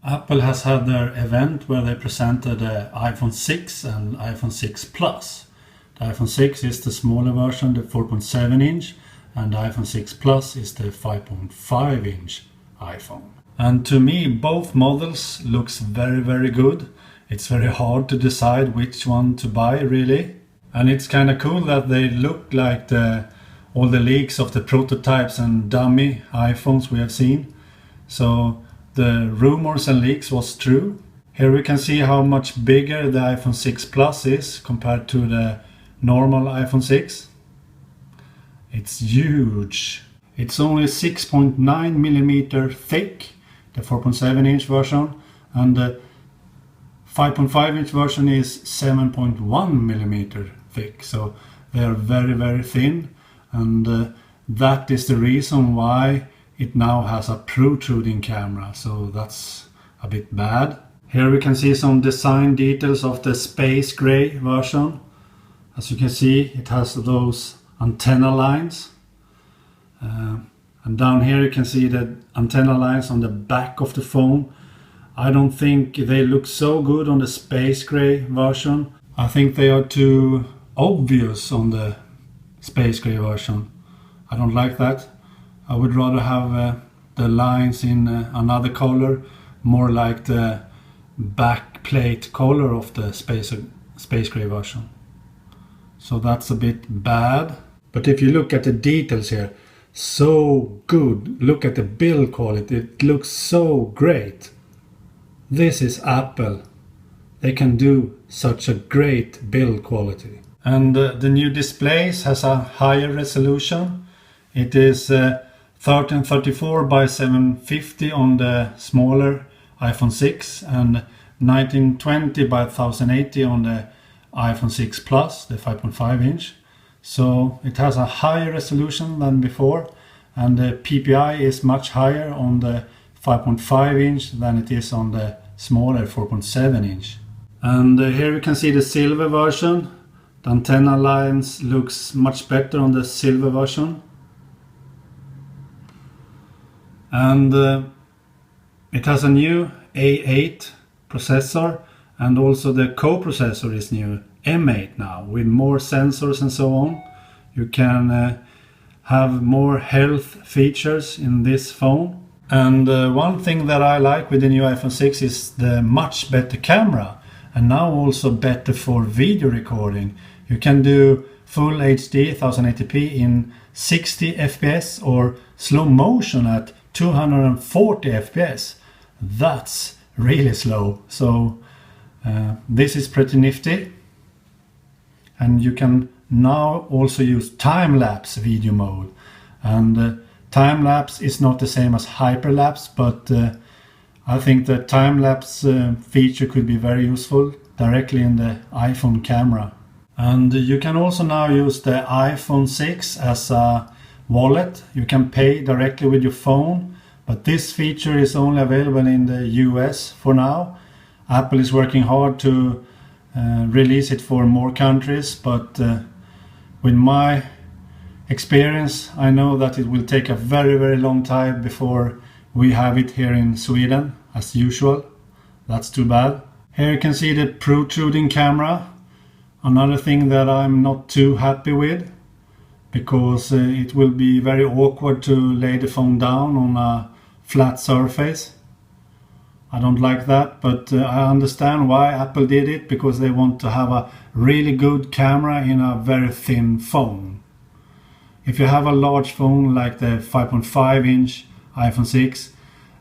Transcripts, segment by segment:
Apple has had their event where they presented the iPhone 6 and iPhone 6 Plus. The iPhone 6 is the smaller version, the 4.7 inch, and the iPhone 6 Plus is the 5.5 inch iPhone. And to me, both models looks very good. It's very hard to decide which one to buy, really. And it's kind of cool that they look like all the leaks of the prototypes and dummy iPhones we have seen. So the rumors and leaks was true. Here we can see how much bigger the iPhone 6 Plus is compared to the normal iPhone 6. It's huge. It's only 6.9mm thick, the 4.7 inch version, and the 5.5 inch version is 7.1mm thick. So they are very thin, and that is the reason why it now has a protruding camera, so that's a bit bad. Here we can see some design details of the space gray version. As you can see, it has those antenna lines. And down here you can see the antenna lines on the back of the phone. I don't think they look so good on the space gray version. I think they are too obvious on the space gray version. I don't like that. I would rather have the lines in another color, more like the back plate color of the space gray version. So that's a bit bad. But if you look at the details here, so good. Look at the build quality, it looks so great. This is Apple. They can do such a great build quality. And the new displays has a higher resolution. It is 1334 by 750 on the smaller iPhone 6 and 1920 by 1080 on the iPhone 6 Plus, the 5.5 inch. So it has a higher resolution than before, and the PPI is much higher on the 5.5 inch than it is on the smaller 4.7 inch. And here we can see the silver version. The antenna lines looks much better on the silver version. And it has a new A8 processor, and also the co-processor is new, M8 now, with more sensors and so on. You can have more health features in this phone. And one thing that I like with the new iPhone 6 is the much better camera, and now also better for video recording. You can do full HD 1080p in 60 FPS or slow motion at 240 FPS. That's really slow. So this is pretty nifty. And you can now also use time-lapse video mode. And time-lapse is not the same as hyperlapse, but I think the time-lapse feature could be very useful directly in the iPhone camera. And you can also now use the iPhone 6 as a wallet. You can pay directly with your phone, but this feature is only available in the US for now. Apple is working hard to release it for more countries, but with my experience, I know that it will take a very long time before we have it here in Sweden, as usual. That's too bad. Here you can see the protruding camera. Another thing that I'm not too happy with, because it will be very awkward to lay the phone down on a flat surface. I don't like that, but I understand why Apple did it, because they want to have a really good camera in a very thin phone. If you have a large phone like the 5.5 inch iPhone 6,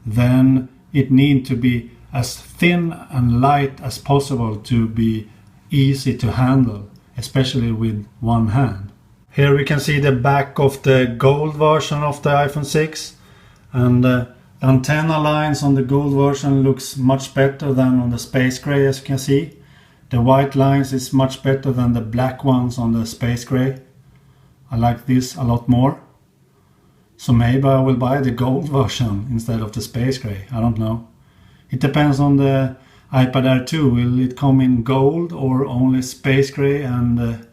then it needs to be as thin and light as possible to be easy to handle, especially with one hand. Here we can see the back of the gold version of the iPhone 6, and the antenna lines on the gold version looks much better than on the space gray, as you can see. The white lines is much better than the black ones on the space gray. I like this a lot more. So maybe I will buy the gold version instead of the space gray, I don't know. It depends on the iPad Air 2, will it come in gold or only space gray and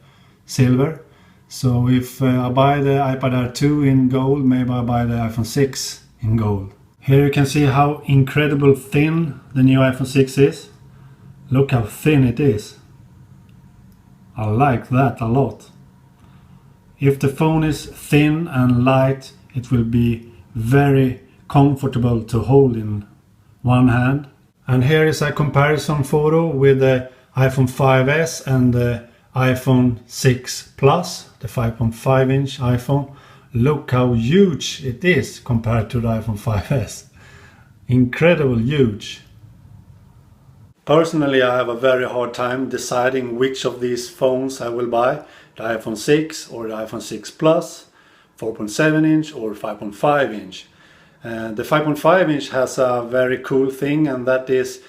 silver? So if I buy the iPad Air 2 in gold, maybe I buy the iPhone 6 in gold. Here you can see how incredible thin the new iPhone 6 is. Look how thin it is. I like that a lot. If the phone is thin and light, it will be very comfortable to hold in one hand. And here is a comparison photo with the iPhone 5S and the iPhone 6 Plus, the 5.5 inch iPhone. Look how huge it is compared to the iPhone 5S. Incredible huge. Personally, I have a very hard time deciding which of these phones I will buy. The iPhone 6 or the iPhone 6 Plus, 4.7 inch or 5.5 inch. The 5.5 inch has a very cool thing, and that is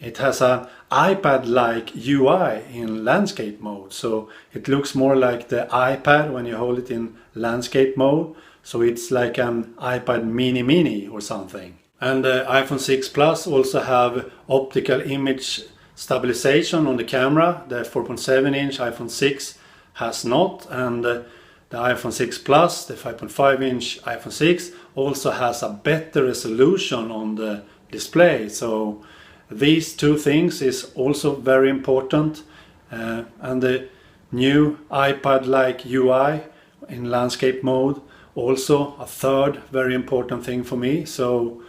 it has an iPad-like UI in landscape mode. So it looks more like the iPad when you hold it in landscape mode. So it's like an iPad mini or something. And the iPhone 6 Plus also have optical image stabilization on the camera. The 4.7 inch iPhone 6 has not, and the iPhone 6 Plus, the 5.5 inch iPhone 6, also has a better resolution on the display. So these two things is also very important, and the new iPad-like UI in landscape mode also a third very important thing for me. So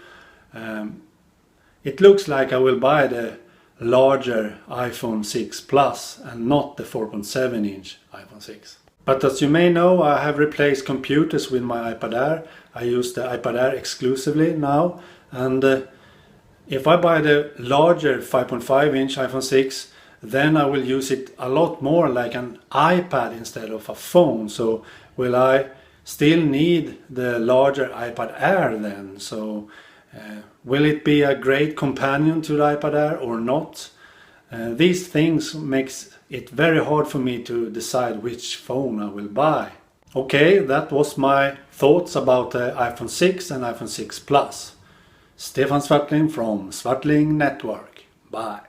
it looks like I will buy the larger iPhone 6 Plus and not the 4.7 inch iPhone 6. But as you may know, I have replaced computers with my iPad Air. I use the iPad Air exclusively now, and if I buy the larger 5.5 inch iPhone 6, then I will use it a lot more like an iPad instead of a phone. So will I still need the larger iPad Air then? So will it be a great companion to the iPad Air or not? These things makes it very hard for me to decide which phone I will buy. Okay, that was my thoughts about the iPhone 6 and iPhone 6 Plus. Stefan Swartling from Swartling Network. Bye.